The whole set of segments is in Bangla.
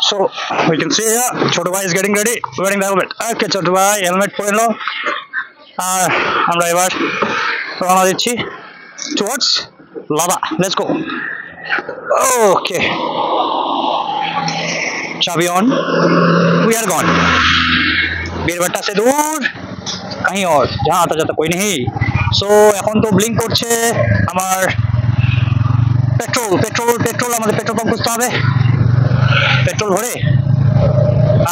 So we can see here, Chotu bhai is getting ready, wearing the helmet. Okay, Chotu bhai, helmet পরে নাও। আর আমরা এবার রওনা দিচ্ছি towards Lava. Let's go. Okay. चाबी on. We are gone. बीरबट्टा से दूर कहीं और जहाँ आता जाता कोई नहीं। So এখন তো ব্লিঙ্ক করছে আমার পেট্রোল আমাদের পেট্রোল পাম্প খুঁজতে হবে। পেট্রোল ভরে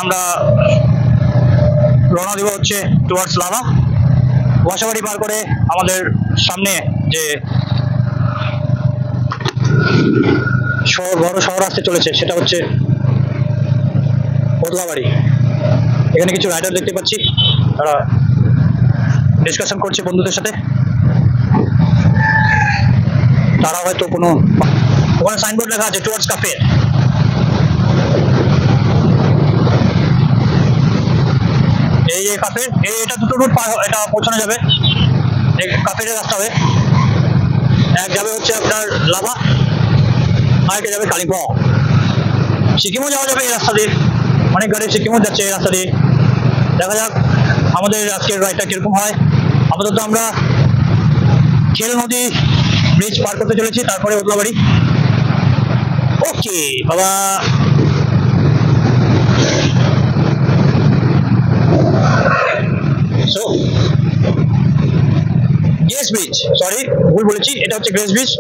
আমরা রওনা দিব হচ্ছে টুয়ার্ডস লাভা। বাসাবাড়ি পার করে আমাদের সামনে যে বড় শহর আসতে চলেছে সেটা হচ্ছে বদলাবাড়ি। এখানে কিছু রাইডার দেখতে পাচ্ছি, তারা ডিসকাশন করছে বন্ধুদের সাথে। তারা হয়তো কোনো ওখানে সাইনবোর্ড লেখা আছে টুয়ার্ডস কাফে। এই কাফে এটা দুটো রুট পার, এটা পৌঁছানো যাবে। এই কাফের রাস্তা হবে, এক যাবে হচ্ছে আপনার লাভা, আরেকটা যাবে কালিম্পং। সিকিমও যাওয়া যাবে এই রাস্তা দিয়ে, অনেক গাড়ি সিকিমও যাচ্ছে এই রাস্তা দিয়ে। দেখা যাক আমাদের আজকের রাইডটা কিরকম হয়। আপাতত আমরা খেল নদী ব্রিজ পার করতে চলেছি, তারপরে ওদলাবাড়ি। ওকে বাবা, সো গ্রেস ব্রিজ, সরি ভুল বলেছি, এটা হচ্ছে গ্রেস ব্রিজ।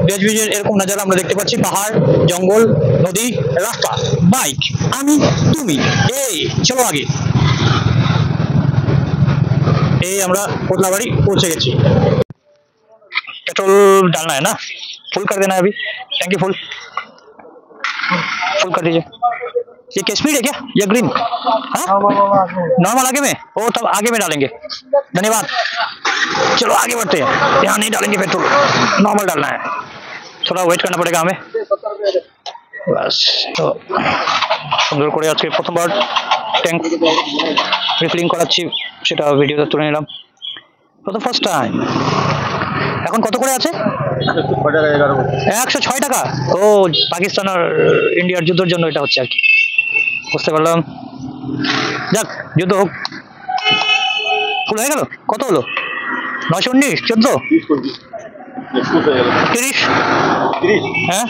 গ্রেস ব্রিজের এরকম নজারা আমরা দেখতে পাচ্ছি, পাহাড়, জঙ্গল, নদী, রাস্তা, বাইক, আমি, তুমি। এই চলো আগে। এই আমরা ওদলাবাড়ি পৌঁছে গেছি। पेट्रोल डालना है ना, फुल कर देना है अभी। टैंकी फुल कर दीजिए। ये क्या स्पीड है क्या या ग्रीन? हाँ नॉर्मल आगे में, वो तब आगे में डालेंगे। धन्यवाद। चलो आगे बढ़ते हैं, यहाँ नहीं डालेंगे पेट्रोल, नॉर्मल डालना है, थोड़ा वेट करना पड़ेगा हमें बस। तो সুন্দর করে আজকে প্রথমবার ট্যাঙ্ক রিফিলিং করাচ্ছি, সেটা ভিডিওতে তুলে নিলাম ফর দ্য ফার্স্ট টাইম। এখন কত করে আছে? 106 টাকা। ও পাকিস্তান আর ইন্ডিয়ার যুদ্ধের জন্য এটা হচ্ছে আর কি, বুঝতে পারলাম। যাক যুদ্ধ হোক। ফুল হয়ে গেল? কত হলো? 919, 14, 30, হ্যাঁ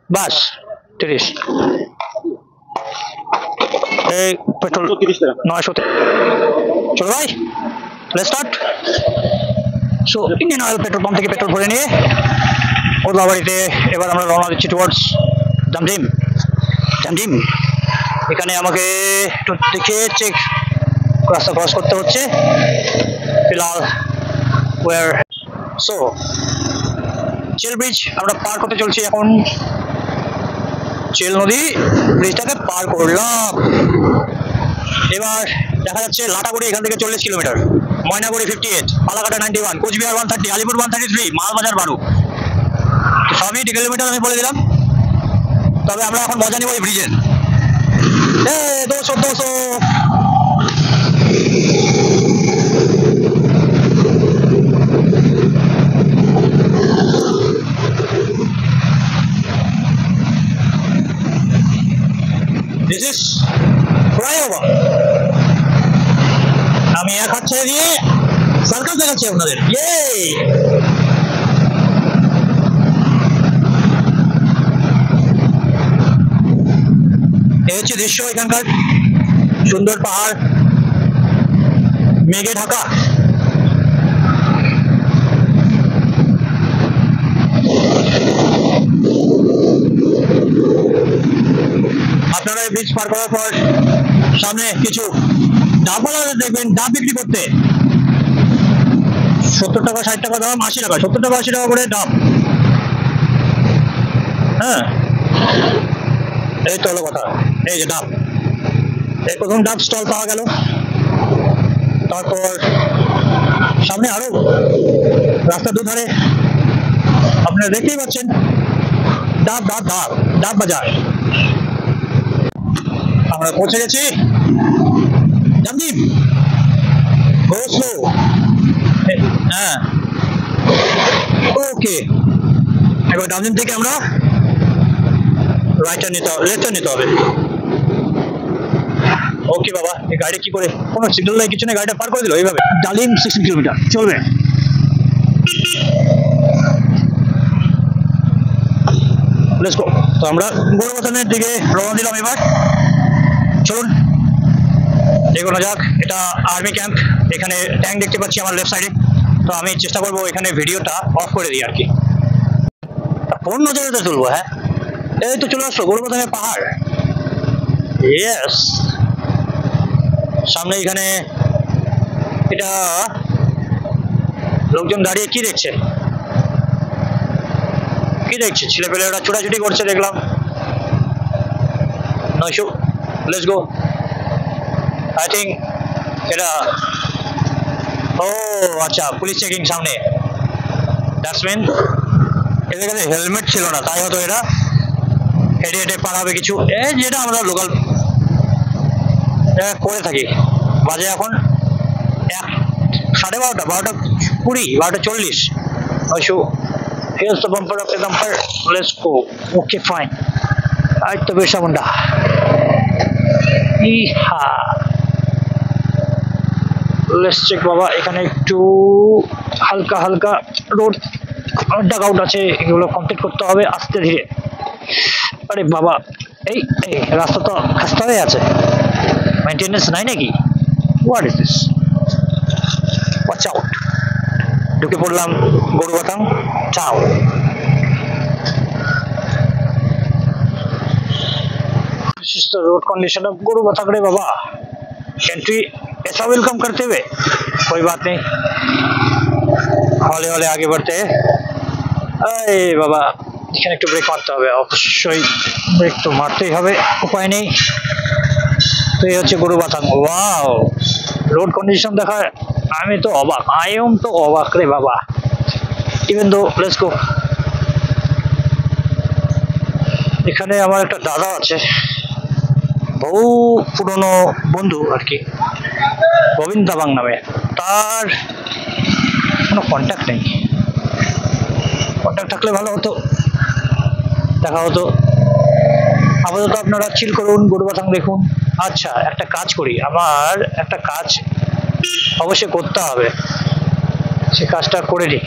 বাস 30। এই পেট্রোল 900। চলো ভাই, let's start. So Indian oil petrol pump থেকে পেট্রোল ভরে নিয়ে ওদলাবাড়িতে এবার আমরা রওনা দিচ্ছি টুয়ার্ডস জামজিম। এখানে আমাকে একটু দেখে চেক রাস্তা ক্রস করতে হচ্ছে ফিলহাল। সো চেল ব্রিজ আমরা পার করতে চলছি এখন। চেল নদী ব্রিজটাকে পার করলাম। এবার দেখা যাচ্ছে লাটাগুড়ি এখান থেকে 40 কিলোমিটার, ময়নাগুড়ি 58, পালাকাটা 91, কোচবিহার 130, আলিপুর 133, মালবাজার 12। সবই কিলোমিটার আমি বলে দিলাম। তবে আমরা এখন মজা নেব এই ব্রিজের। 200 This is flyover. আমি এক হাত ছেড়ে দিয়ে সার্কাস দেখাচ্ছি আপনাদের। এই হচ্ছে দৃশ্য এখানকার, সুন্দর পাহাড়, মেঘে ঢাকা। আপনারা ব্রিজ পার করার পর সামনে কিছু ডাবওয়ালা দেখবেন, ডাব বিক্রি করতে। 70 টাকা 60 টাকা দাম, 80 টাকা, 70 টাকা 80 টাকা করে ডাব। হ্যাঁ এই তো হলো কথা। এই যে ডাব, এই প্রথম ডাব স্টল পাওয়া গেল। তারপর সামনে আরো রাস্তার দুধারে আপনারা দেখতেই পাচ্ছেন ডাব ডাব ডাব ডাব বাজার। আমরা পৌঁছে গেছি জামজিম। হ্যাঁ ওকে, এবার জামজিম থেকে আমরা রাইট টার্ন নিতে হবে, লেফট টার্ন নিতে হবে। ওকে বাবা, এই গাড়ি কি করে, কোনো সিগন্যাল নাই কিছু নেই, গাড়িটা পার করে দিল এইভাবে। ডালিম 16 কিলোমিটার চলবে। Let's go. তো আমরা গৌরবথানের দিকে রওনা দিলাম এবার। চলুন এগোনো যাক। এটা আর্মি ক্যাম্প, এখানে ট্যাঙ্ক দেখতে পাচ্ছি আমার লেফট সাইডে। তো আমি চেষ্টা করবো এখানে ভিডিওটা অফ করে দিই আর কি। কোন নজরেতে তুলবো? হ্যাঁ, এই তো চলে আসলো গৌরবথানের পাহাড়। ইয়েস, সামনে এখানে এটা লোকজন দাঁড়িয়ে কি দেখছে, কি দেখছে? ছেলেপেলেরা ছোটাছুটি করছে দেখলাম। নয়শো, লেটস গো। আই থিঙ্ক এটা, ও আচ্ছা, পুলিশ চেকিং সামনে। দ্যাটস মিন এদের কাছে হেলমেট ছিল না, তাই হয়তো এরা হেঁটে হেঁটে পার হবে কিছু, যেটা আমরা লোকাল করে থাকি। বাজে এখন 12:30, 12:20, 12:40। নয়শো, here's the bumper of the bumper, let's go. Okay fine, আজ তো বেশ মুন্ডা ইহা। লেটস চেক বাবা, এখানে একটু হালকা হালকা রোড ডাক আউট আছে, এগুলো কমপ্লিট করতে হবে আস্তে ধীরে। আরে বাবা, এই এই রাস্তা তো খাস্তা হয়ে আছে, মেইনটেনেন্স নাই নাকি? What is this? Watch out. ঢুকে পড়লাম Gorubathan town. This is the road condition of Gorubathan रे बाबा। एंट्री ऐसा वेलकम करते हुए कोई बात नहीं, हौले हौले आगे बढ़ते हैं। अरे बाबा, এখানে একটু ব্রেক মারতে হবে, অবশ্যই ব্রেক তো মারতেই হবে, উপায় নেই। তো এই হচ্ছে গৌরবথান। ওয়াও, রোড কন্ডিশন দেখা আমি তো অবাক, আই এম তো অবাক রে বাবা। Even though, let's go. এখানে আমার একটা দাদা আছে, বহু পুরনো বন্ধু আর কি, গোবিন্দ দাবাং নামে। তার কোনো কন্ট্যাক্ট নেই, কন্ট্যাক্ট থাকলে ভালো হতো, দেখা হতো। আপাতত আপনারা চিল করুন, গৌরবথান দেখুন। আচ্ছা, একটা কাজ করি, আমার একটা কাজ অবশ্যই করতে হবে, সে কাজটা করে নিই।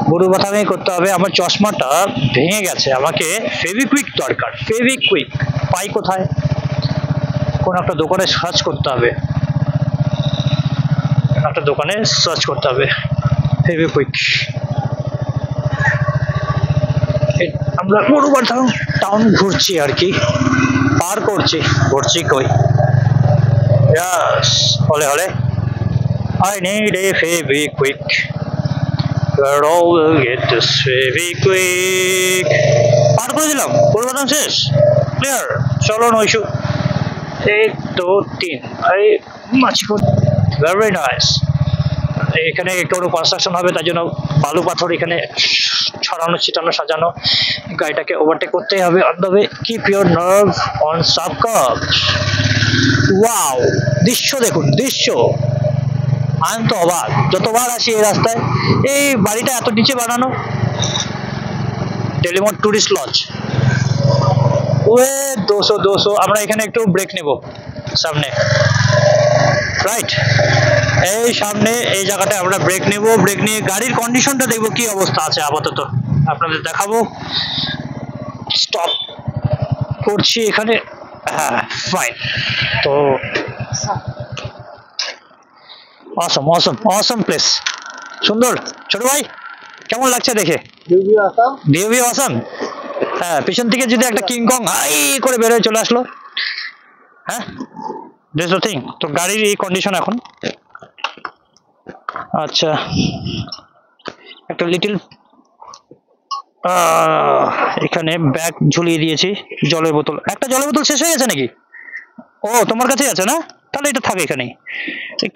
গৌরবথানেই করতে হবে। আমার চশমাটা ভেঙে গেছে, আমাকে ফেভিকুইক দরকার। ফেভিকুইক পাই কোথায়? কোন একটা দোকানে সার্চ করতে হবে, একটা দোকানে সার্চ করতে হবে ফেভিকুইক। আমরা গৌরবথান টাউন ঘুরছি আর কি, পার করছি, ঘুরছি কই। হলে হলে I need a Fevikwik. We're all will get this Fevikwik. পার করে দিলাম, গৌরবথান শেষ, ক্লিয়ার। চলো নয়শো, 1 2 3। আরে মাছিকো, ভেরি নাইস। এখানে কোনো কনস্ট্রাকশন হবে, তার জন্য বালু পাথর এখানে ছড়ানো ছিটানো সাজানো। গাড়িটাকে ওভারটেক করতেই হবে on the way. Keep your nerve on sub curve. Wow, দৃশ্য দেখুন, দৃশ্য আমি তো অবাক, যতবার আসি এই রাস্তায়। এই বাড়িটা এত নিচে বানানো, টেলিমোড টুরিস্ট লজ। ওয়ে 200। আমরা এখানে একটু ব্রেক নেব সামনে, রাইট এই সামনে এই জায়গাটায় আমরা ব্রেক নেব। ব্রেক নিয়ে গাড়ির কন্ডিশনটা দেখবো কি অবস্থা আছে, আপাতত আপনাদের দেখাবো। স্টপ করছি এখানে, হ্যাঁ ফাইন। তো অসম অসম অসম প্লেস, সুন্দর। ছোট ভাই কেমন লাগছে দেখে? ভিউ অসম। হ্যাঁ, পিছন থেকে যদি একটা কিংকং হাই করে বেরোয় চলে আসলো। হ্যাঁ, দিস দ্য থিং। তো গাড়ির এই কন্ডিশন এখন। আচ্ছা, একটা লিটল এখানে ব্যাগ ঝুলিয়ে দিয়েছি, জলের বোতল। একটা জলের বোতল শেষ হয়ে গেছে নাকি? ও, তোমার কাছেই আছে না? তাহলে এটা থাকে এখানেই।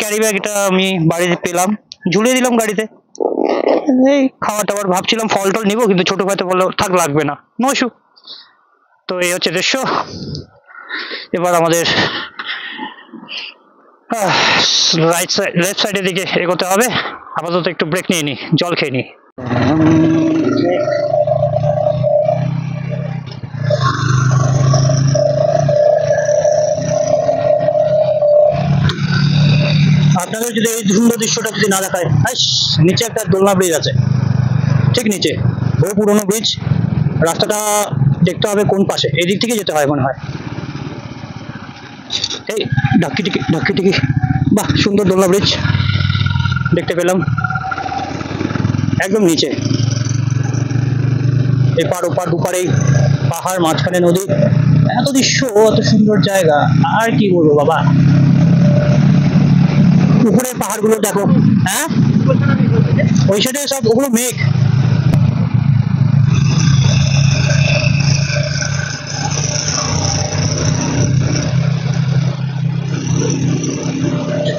ক্যারি ব্যাগ এটা আমি বাড়িতে পেলাম, ঝুলিয়ে দিলাম গাড়িতে। এই খাবার টাবার ভাবছিলাম ফল টল নিবো, কিন্তু ছোট ভাইতে বললো থাক, লাগবে না, নো ইস্যু। তো এই হচ্ছে দৃশ্য। এবার আমাদের রাইট সাইড লেফট সাইডের দিকে এগোতে হবে। আপাতত একটু ব্রেক নিয়ে নিই, জল খেয়ে নিই। আপনাদের যদি এই সুন্দর দৃশ্যটা যদি না দেখায়, নিচে একটা দোলনা ব্রিজ আছে, ঠিক নিচে, বহু পুরনো ব্রিজ। রাস্তাটা দেখতে হবে কোন পাশে, এদিক থেকে যেতে হয় মনে হয়। এই ঢাকি, বাহ, সুন্দর দোলনা ব্রিজ দেখতে পেলাম একদম নিচে। এপার ওপার দুপারেই পাহাড়, মাঝখানে নদী, এত দৃশ্য, এত সুন্দর জায়গা, আর কি বলবো বাবা। উপরের পাহাড়গুলো দেখো, হ্যাঁ ওই সাইডে সব ওগুলো মেঘ।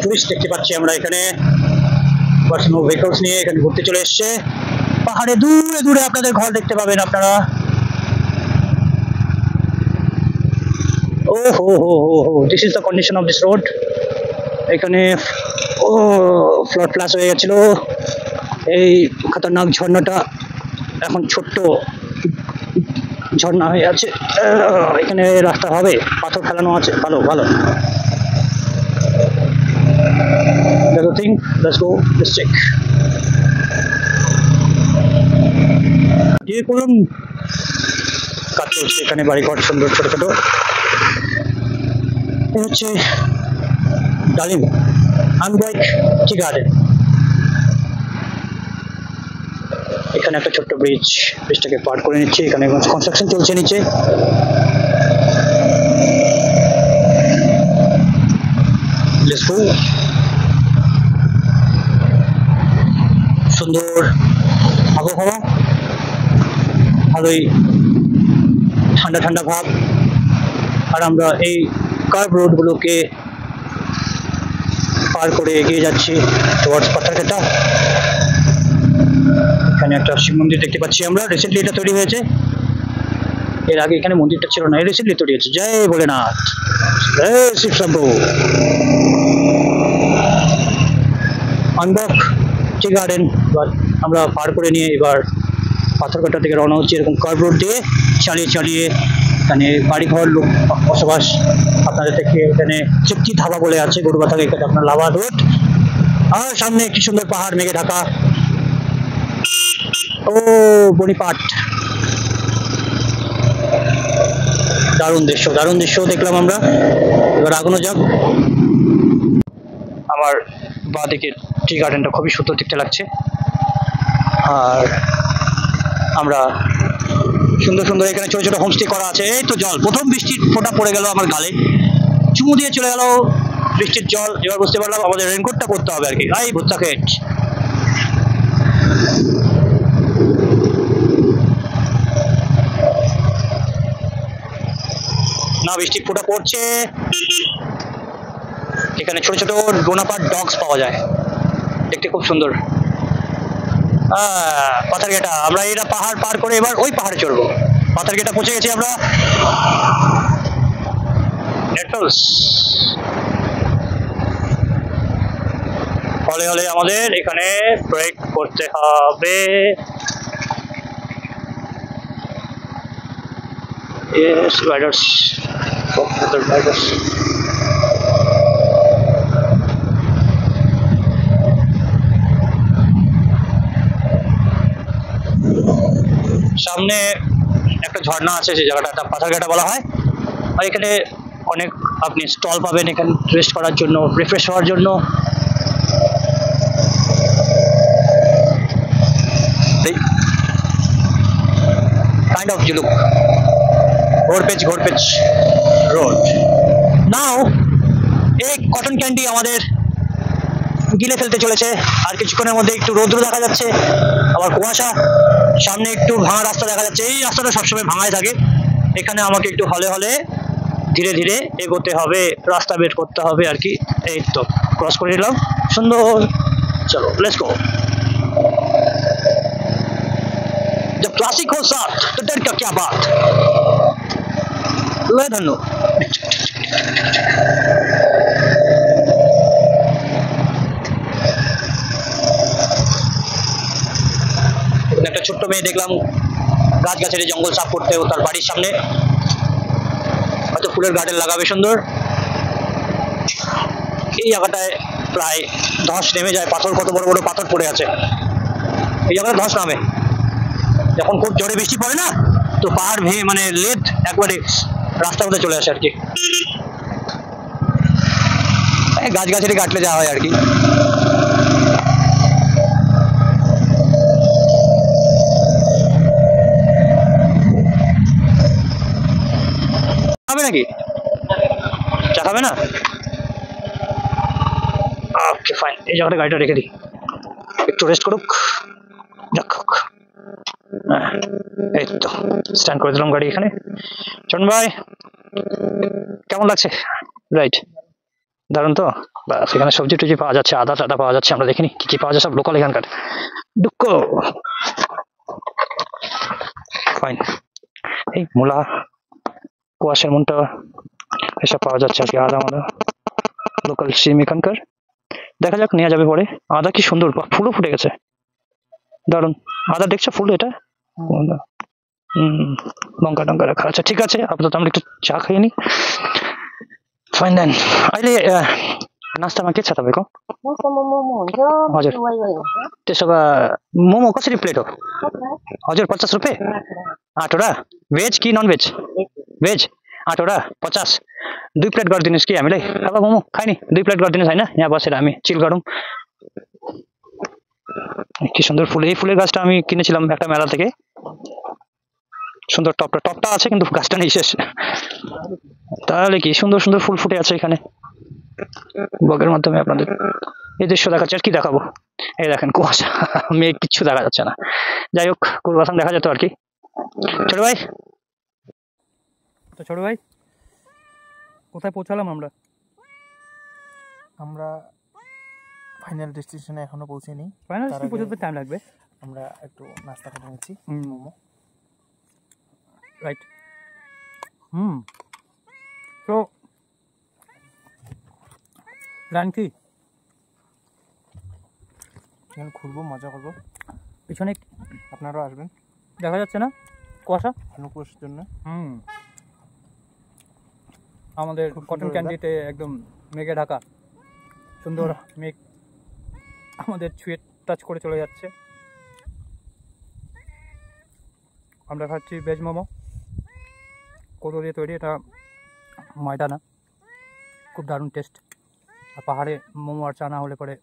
টুরিস্ট দেখতে পাচ্ছি আমরা এখানে, পার্সোনাল ভেহিকলস নিয়ে এখানে ঘুরতে চলে এসছে। পাহাড়ে দূরে দূরে আপনাদের ঘর দেখতে পাবেন আপনারা। ও হো, this is the condition of this road. এখানে ফ্লাড ফ্লাশ হয়ে গেছিল। এই খতরনাক ঝর্ণাটা এখন ছোট্ট ঝর্ণা হয়ে আছে। এখানে রাস্তা হবে, পাথর ফেলানো আছে, ভালো ভালো। That's the thing. Let's go. Let's check. ये कोलम কাজ চলছে এখানে, বাড়িঘর সুন্দর ছোট ছোট। এই হচ্ছে ডালিম আনবাইক টি গার্ডেন। এখানে একটা ছোট্ট ব্রিজটাকে পার করে নিচ্ছে। এখানে কনস্ট্রাকশন চলছে নিচে। Let's go. সুন্দর আবহাওয়া, ভালোই ঠান্ডা ঠান্ডা ভাব। আর আমরা এই কার্ভ রোডগুলোকে পার করে এগিয়ে যাচ্ছি টুয়ার্ডস পাথারঘাটা। এখানে একটা শিব মন্দির দেখতে পাচ্ছি আমরা, রিসেন্টলি এটা তৈরি হয়েছে। এর আগে এখানে মন্দিরটা ছিল না, রিসেন্টলি তৈরি হয়েছে। জয় ভোলেনাথ, জয় শিব শম্ভু। আনবক টি গার্ডেন আমরা পার করে নিয়ে এবার পাথরঘাটা থেকে রওনা হচ্ছে। এরকম কার্ভ রোড দিয়ে চালিয়ে এখানে বাড়িঘর, লোক বসবাস। আপনাদের থেকে এখানে তৃপ্তি ধাবা বলে আছে গরুবাথা, এখানে আপনার লাভা রোড। আর সামনে একটি সুন্দর পাহাড় মেঘে ঢাকা। ও বনিপাট, দারুণ দৃশ্য দেখলাম আমরা। এবার আগুনো যাক। আমার বাঁ দিকের টি গার্ডেনটা খুবই সুন্দর দেখতে লাগছে। আর আমরা সুন্দর এখানে ছোট ছোট হোমস্টে করা আছে। এই তো জল, প্রথম বৃষ্টির ফোঁটা পড়ে গেল আমার গালে, চুমু দিয়ে চলে গেল বৃষ্টির জল। এবার বুঝতে পারলাম আমাদের রেনকোটটা করতে হবে আর কি। এই ভুত্তা খেট, না বৃষ্টির ফোঁটা পড়ছে। এখানে ছোট ছোট ডোনাপাট ডগস পাওয়া যায়, দেখতে খুব সুন্দর। পাথারঘাটা, আমরা এটা পাহাড় পার করে এবার ওই পাহাড়ে চড়বো। পাথারঘাটা পৌঁছে গেছি আমরা। হলে আমাদের এখানে ব্রেক করতে হবে। Yes, riders. Riders. সামনে একটা ঝর্ণা আছে, সেই জায়গাটা পাথারঘাটা বলা হয়। আর এখানে অনেক আপনি স্টল পাবেন এখানে রেস্ট করার জন্য, রিফ্রেশ হওয়ার জন্য। কাইন্ড অফ জুলুক ঘোরপেচ রোড। নাও এই কটন ক্যান্ডি আমাদের গিলে ফেলতে চলেছে। আর কিছুক্ষণের মধ্যে একটু রৌদ্র দেখা যাচ্ছে, আবার কুয়াশা। সামনে একটু ভাঙা রাস্তা দেখা যাচ্ছে। এই রাস্তাটা সবসময় ভাঙাই থাকে। এখানে আমাকে একটু হলে ধীরে ধীরে এগোতে হবে, রাস্তা বের করতে হবে আর কি। এই তো ক্রস করে নিলাম, সুন্দর। চলো লেটস গো। जब क्लासिक हो साथ तो डर का क्या बात। धन्नो একটা ছোট্ট মেয়ে দেখলাম গাছের জঙ্গল সাফ করতে, ও তার বাড়ির সামনে হয়তো ফুলের গার্ডেন লাগাবে সুন্দর। এই জায়গাটায় প্রায় ধস নেমে যায়, পাথর কত বড় বড় পাথর পড়ে আছে, এই জায়গায় ধস নামে যখন খুব জোরে বৃষ্টি পড়ে না, তো পাহাড় ভেঙে মানে লেট একবারে রাস্তার মধ্যে চলে আসে আর কি, গাছগাছালি কাটলে যাওয়া হয় আর কি। খাবে নাকি, চা খাবে না? ওকে ফাইন, এই জায়গাটা গাড়িটা রেখে দিই, একটু রেস্ট করুক, যাক হোক। এই তো স্ট্যান্ড করে দিলাম গাড়ি এখানে। চন ভাই কেমন লাগছে রাইট? দারুন তো, বাস এখানে সবজি টবজি পাওয়া যাচ্ছে, আদা টাদা পাওয়া যাচ্ছে, আমরা দেখিনি কি কি পাওয়া যায়, সব লোকাল এখানকার। দুঃখ ফাইন, এই মূলা, কুয়াশার মনটা, এসব পাওয়া যাচ্ছে আর কি, আদা মাদা লোকাল সিম এখানকার, দেখা যাক নেওয়া যাবে পরে। আদা কি সুন্দর ফুলও ফুটে গেছে, দারুন। আদা দেখছো ফুল এটা, লঙ্কা টঙ্কা রাখা আছে, ঠিক আছে আপাতত আমরা একটু চা খেয়ে নি। फाइन देन अहिले नास्तामा के छ तपाईको? हजुर त्यसो भए मोमो कसरी प्लेट हो? हजुर 50 रुपैयाँ 8वटा, भेज कि नन भेज? भेज 8वटा 50, 2 प्लेट गरिदिनुस् कि हामीलाई। अब मोमो खाइ नि, 2 प्लेट गरिदिनुस् हैन, यहाँ बसेर हामी चिल गरौँ। কি সুন্দর ফুল, এই ফুলের গাছটা আমি কিনেছিলাম একটা মেলা থেকে, সুন্দর টপটা টপটা আছে কিন্তু গাছটা নেই শেষ। তাহলে কি সুন্দর সুন্দর ফুল ফুটে আছে এখানে, ব্লগের মাধ্যমে আপনাদের এই দৃশ্য দেখাচ্ছি। আর কি দেখাবো, এই দেখেন কুয়াশা, মেঘ, কিচ্ছু দেখা যাচ্ছে না। যাই হোক কুলবাসান দেখা যেত আর কি। ছোট ভাই, তো ছোট ভাই কোথায় পৌঁছালাম আমরা? আমরা ফাইনাল ডেস্টিনেশনে এখনো পৌঁছেনি, ফাইনাল ডেস্টিনেশনে পৌঁছতে টাইম লাগবে। আমরা একটু নাস্তা খেতে নিচ্ছি, মোমো, রাইট। তো প্ল্যান কি? এখানে ঘুরবো, মজা করবো, পিছনে আপনারাও আসবেন। দেখা যাচ্ছে না কুয়াশা? অনুকুয়াশার জন্য আমাদের কটন ক্যান্ডিতে একদম মেঘে ঢাকা, সুন্দর মেঘ আমাদের ছুঁয়ে টাচ করে চলে যাচ্ছে। আমরা খাচ্ছি ভেজ মোমো, কোদো দিয়ে তৈরি, এটা ময়দা না, খুব দারুণ টেস্ট। আর পাহাড়ে মোমো আর চা না হলে পরে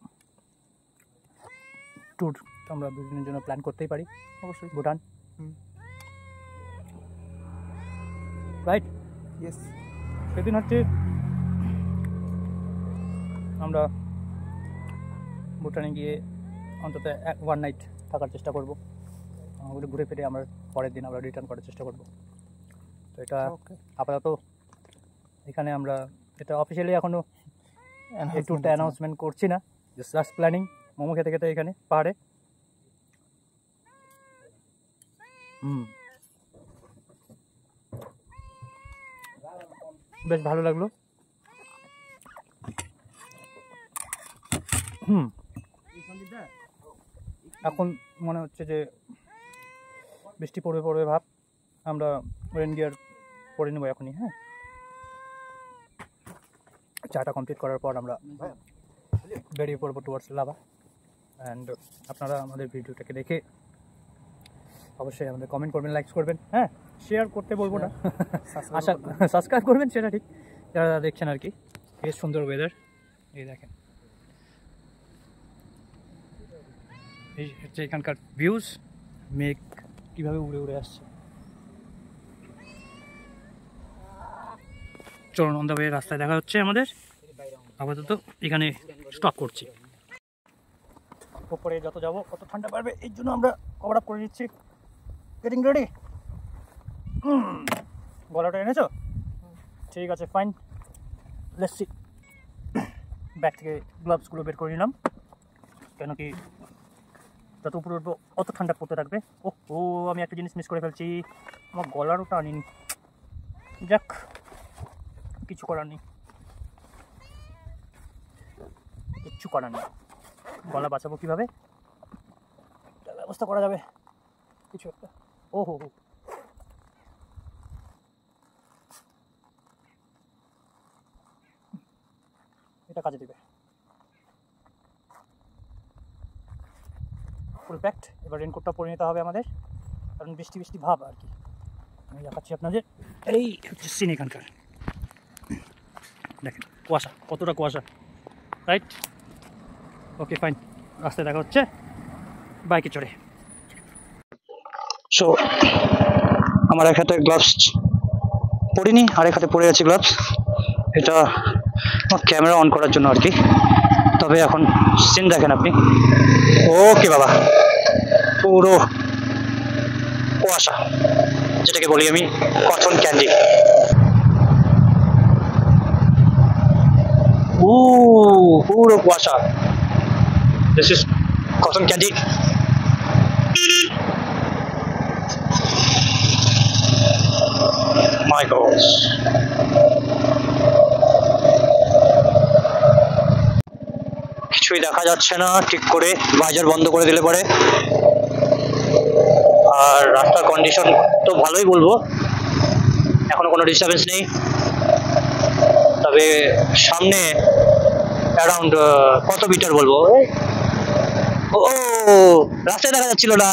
ট্যুর আমরা দুদিনের জন্য প্ল্যান করতেই পারি, অবশ্যই ভুটান, রাইট? ইয়েস। সেদিন হচ্ছে আমরা ভুটানে গিয়ে অন্তত 1 নাইট থাকার চেষ্টা করবো, ওগুলো ঘুরে ফিরে আমরা পরের দিন আমরা রিটার্ন করার চেষ্টা করব। তো এটা আপাতত এখানে আমরা এটা অফিসিয়ালি এখনও এই ট্যুরটা অ্যানাউন্সমেন্ট করছি না, জাস্ট প্ল্যানিং। মোমো খেতে খেতে এখানে পাহাড়ে বেশ ভালো লাগলো। এখন মনে হচ্ছে যে বৃষ্টি পড়বে পড়বে ভাব, আমরা রেন গিয়ার পরে নেবো এখনই। হ্যাঁ, চাটা কমপ্লিট করার পর আমরা বেরিয়ে পড়বো টুয়ার্ডস লাভা। অ্যান্ড আপনারা আমাদের ভিডিওটাকে দেখে অবশ্যই আমাদের কমেন্ট করবেন, লাইক করবেন, হ্যাঁ শেয়ার করতে বলবো না, আশা সাবস্ক্রাইব করবেন, সেটা ঠিক, যারা দেখছেন আর কি। বেশ সুন্দর ওয়েদার, এই দেখেন, এই হচ্ছে এখানকার ভিউজ, মেঘ কীভাবে উড়ে উড়ে আসছে। চলুন অন দ্য ওয়ে রাস্তায় দেখা হচ্ছে আমাদের। আপাতত এখানে স্টপ করছি, উপরে যত যাবো কত ঠান্ডা পারবে, এই জন্য আমরা কভার আপ করে নিচ্ছি। গেটিং রেডি, গলাটা এনেছো? ঠিক আছে, ফাইন, লেটস সি। ব্যাগ থেকে গ্লাভসগুলো বের করে নিলাম, কেন কি যত উপরে উঠবো অত ঠান্ডা পড়তে থাকবে। ও আমি একটা জিনিস মিস করে ফেলছি, আমার গলার ওটা আনিনি। যাক, কিছু করার নেই, কিচ্ছু করার নেই, গলা বাঁচাবো কীভাবে, ব্যবস্থা করা যাবে কিছু একটা। ও হো, এটা কাজে দেবে। ফুল প্যাকড। এবার রেনকোটটা পরে নিতে হবে আমাদের, কারণ বৃষ্টি বৃষ্টি ভাব আর কি। আমি দেখাচ্ছি আপনাদের, এই হচ্ছে সিন এখানকার। দেখেন কুয়াশা, কতটা কুয়াশা, রাইট? ওকে ফাইন, রাস্তায় দেখা হচ্ছে বাইকে চড়ে। সো আমার এক হাতে গ্লাভস পরিনি, আরেক হাতে পরে আছি গ্লাভস। এটা আমার ক্যামেরা অন করার জন্য আর কি। তবে এখন সিন দেখেন আপনি। ওকে বাবা, পুরো কুয়াশা, যেটাকে বলি আমি কটন ক্যান্ডি। পুরো কুয়াশা। This is cotton candy. My god, কিছুই দেখা যাচ্ছে না ঠিক করে, বাজার বন্ধ করে দিলে পরে। আর রাস্তার কন্ডিশন তো ভালোই বলবো, এখনো কোনো ডিস্টারবেন্স নেই। তবে সামনে অ্যারাউন্ড কত মিটার বলবো, ও রাস্তায় দেখা যাচ্ছিল না।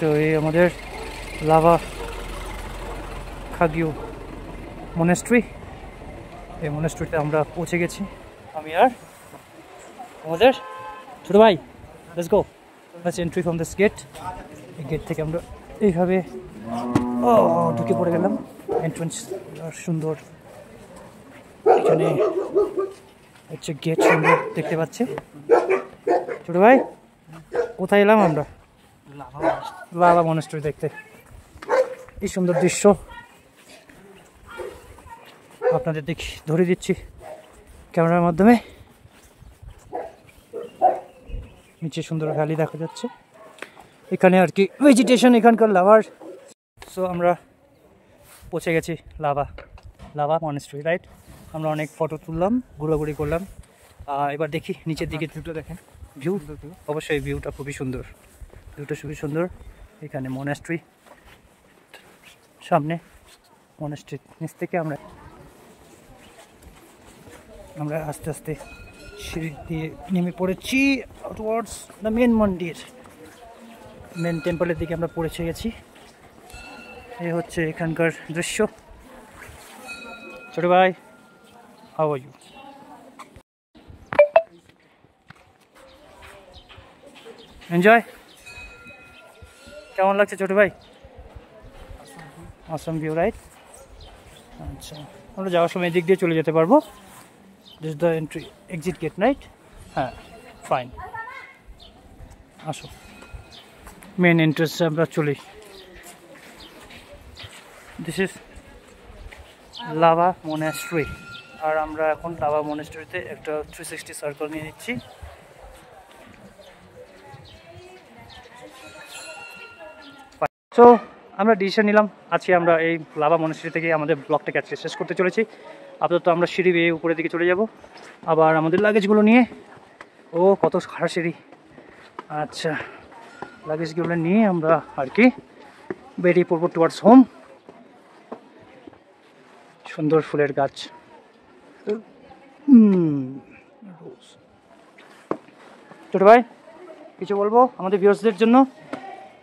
তো এই আমাদের লাভা খাগিউ মনেস্ট্রি, এই মনেস্ট্রিতে আমরা পৌঁছে গেছি, আমি আর আমাদের ছোটো ভাই। Let's go, let's entry from this gate. এই গেট থেকে আমরা এইভাবে ঢুকে পড়ে গেলাম। এন্ট্রেন্স সুন্দর, এখানে হচ্ছে গেট সুন্দর দেখতে পাচ্ছে। ছোটো ভাই, কোথায় এলাম আমরা? লাভা মনেস্ট্রি দেখতে। এই সুন্দর দৃশ্য আপনাদের ধরে দিচ্ছি ক্যামেরার মাধ্যমে। নিচে সুন্দর ভ্যালি দেখা যাচ্ছে, এখানে আর কি ভেজিটেশন এখানকার লাভার। সো আমরা পৌঁছে গেছি লাভা মনেস্ট্রি, রাইট? আমরা অনেক ফটো তুললাম, ঘোরাঘুরি করলাম। এবার দেখি নিচের দিকে ভিউটা দেখেন। ভিউ অবশ্যই ভিউটা খুবই সুন্দর, ভিউটা খুবই সুন্দর। এখানে মনেস্ট্রি, সামনে মনেস্ট্রি নিচ থেকে আমরা আস্তে আস্তে সিঁড়ি দিয়ে নেমে পড়েছি টুয়ার্ডস দ্য মেন মন্দির, মেন টেম্পলের দিকে আমরা পৌঁছে গেছি। এই হচ্ছে এখানকার দৃশ্য। ছোটো ভাই, হাউ আর ইউ? এনজয়? কেমন লাগছে ছোটো ভাই? Awesome view, right? আচ্ছা, আমরা যাওয়ার সময় এদিক দিয়ে চলে যেতে পারবো। This is the entry exit gate, right? হ্যাঁ, ফাইন। আসো, মেন এন্ট্রেন্সে আমরা চলি। This is Lava monastery. আর আমরা এখন লাভা মনেস্ট্রিতে একটা 360 সার্কেল নিয়ে নিচ্ছি। সো আমরা ডিসিশন নিলাম, আজকে আমরা এই লাভা মনেস্ট্রি থেকে আমাদের ব্লগটাকে আজকে শেষ করতে চলেছি। আপাতত আমরা সিঁড়ি বেয়ে উপরের দিকে চলে যাব, আবার আমাদের লাগেজগুলো নিয়ে। ও কত খারাপ সিঁড়ি। আচ্ছা, লাগেজগুলো নিয়ে আমরা আর কি বেরিয়ে পড়বো টুয়ার্ডস হোম। সুন্দর ফুলের গাছ। ছোট ভাই, কিছু বলবো আমাদের ভিউয়ার্সদের জন্য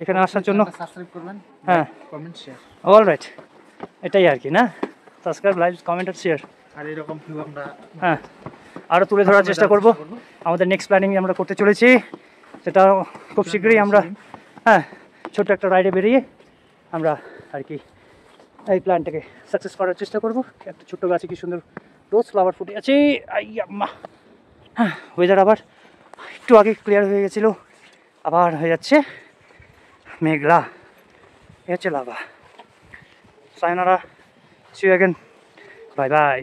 এখানে আসার জন্য? সাবস্ক্রাইব করবেন, হ্যাঁ, কমেন্ট, শেয়ার। অল রাইট, এটাই আর কি না? সাবস্ক্রাইব, লাইক, কমেন্ট আর শেয়ার। আর এরকম ভিউ আমরা হ্যাঁ আরও তুলে ধরার চেষ্টা করব। আমাদের নেক্সট প্ল্যানিং আমরা করতে চলেছি, সেটা খুব শীঘ্রই আমরা ছোট্ট একটা রাইডে বেরিয়ে আমরা আর কি এই প্ল্যানটাকে সাকসেস করার চেষ্টা করব। একটা ছোট্ট গাছে কি সুন্দর রোজ ফ্লাওয়ার ফুটে আছে। ওয়েদার আবার একটু আগে ক্লিয়ার হয়ে গেছিলো, আবার হয়ে যাচ্ছে মেঘলা। এ হচ্ছে লাভা। সায়নারা, see you again, bye by.